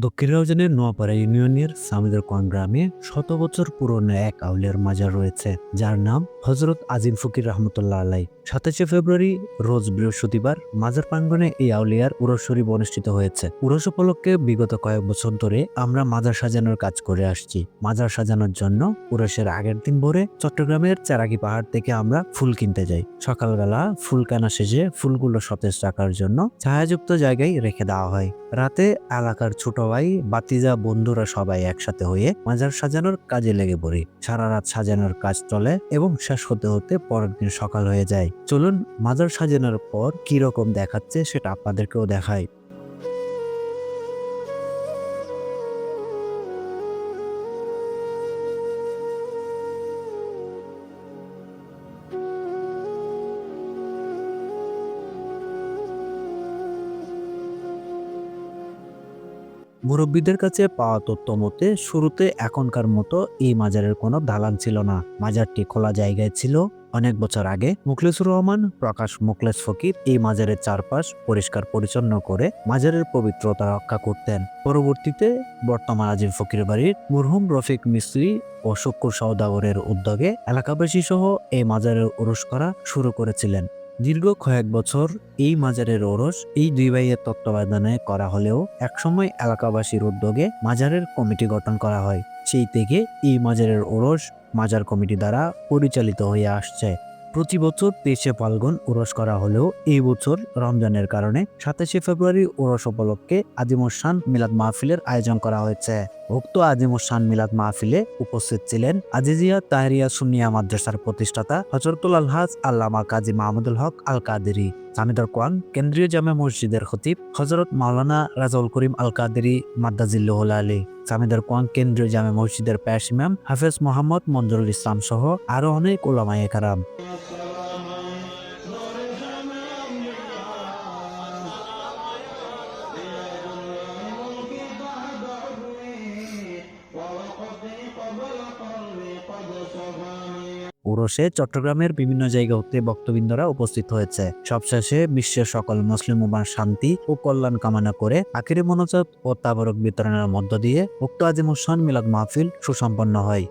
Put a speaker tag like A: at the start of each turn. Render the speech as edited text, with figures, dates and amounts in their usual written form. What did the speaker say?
A: দক্ষিণ রাউজানের নোয়াপাড়া ইউনিয়নের সামিদারকোয়ান গ্রামে শত বছর পুরনো এক আউলিয়ার মাজার রয়েছে, যার নাম হজরত আজিম ফকির রহমতুল্লাহ আলাই। 27শে ফেব্রুয়ারি রোজ বৃহস্পতিবার মাজার প্রাঙ্গণে এই আউলিয়ার উরস শরীফ অনুষ্ঠিত হয়েছে। উরস উপলক্ষে বিগত কয়েক বছর ধরে আমরা মাজার সাজানোর কাজ করে আসছি। মাজার সাজানোর জন্য উরসের আগের দিন ভোরে চট্টগ্রামের চেরাগি পাহাড় থেকে আমরা ফুল কিনতে যাই। সকালবেলা ফুল কেনা শেষে ফুলগুলো সতেজ রাখার জন্য ছায়াযুক্ত জায়গায় রেখে দেওয়া হয়। রাতে এলাকার ছোট ভাই, বাতিজা, বন্ধুরা সবাই একসাথে হয়ে মাজার সাজানোর কাজে লেগে পড়ি। সারা রাত সাজানোর কাজ চলে এবং শেষ হতে হতে পরের দিন সকাল হয়ে যায়। চলুন মাজার সাজানোর পর কি রকম দেখাচ্ছে সেটা আপনাদেরকেও দেখাই। মুরব্বীদের কাছে পাওয়া তথ্য মতে শুরুতে এখনকার মতো এই মাজারের কোনো দালান ছিল না। মাজারটি খোলা জায়গায় ছিল। অনেক বছর আগে মুখলেসুর রহমান প্রকাশ মুখলেস ফকির এই মাজারের চারপাশ পরিষ্কার পরিচ্ছন্ন করে মাজারের পবিত্রতা রক্ষা করতেন। পরবর্তীতে বর্তমান আজিম ফকির বাড়ির মরহুম রফিক মিস্ত্রি ও শুক্কুর সওদাগরের উদ্যোগে এলাকাবাসী সহ এই মাজারের উরস করা শুরু করেছিলেন। দীর্ঘ কয়েক বছর এই মাজারের ওরস এই দুই ভাইয়ের তত্ত্বাবধানে করা হলেও একসময় এলাকাবাসীর উদ্যোগে মাজারের কমিটি গঠন করা হয়। সেই থেকে এই মাজারের ওরস মাজার কমিটি দ্বারা পরিচালিত হয়ে আসছে। প্রতি বছর 23শে ফাল্গুন ওরস করা হলেও এই বছর রমজানের কারণে 27শে ফেব্রুয়ারি ওরস উপলক্ষে আজিমুসান মিলাদ মাহফিলের আয়োজন করা হয়েছে। উক্ত আজিমুসান মিলাদ মাহফিলে উপস্থিত ছিলেন আজিজিয়া তাহরিয়া সুন্নিয়া মাদ্রাসার প্রতিষ্ঠাতা হযরতুল আলহাজ আল্লামা কাজী মাহমুদুল হক আল কাদেরী, সামিদারকোয়ান কেন্দ্রীয় জামে মসজিদের খতিব হযরত মাওলানা রাজাউল করিম আল কাদেরী মাদ্দাজিল্লাহুল আলী, সামিদারকোয়ান কেন্দ্রীয় জামে মসজিদের পেশ ইমাম হাফেজ মোহাম্মদ মঞ্জুরুল ইসলাম সহ আরো অনেক উলামায়ে কেরাম। উরসে চট্টগ্রামের বিভিন্ন জায়গা হতে ভক্তবৃন্দরা উপস্থিত হয়েছে। সবশেষে বিশ্বের সকল মুসলিম উম্মার শান্তি ও কল্যাণ কামনা করে আখিরি মোনাজাত ও তাবারক বিতরণের মধ্য দিয়ে উক্ত আজিমুসান মিলাদ মাহফিল সুসম্পন্ন হয়।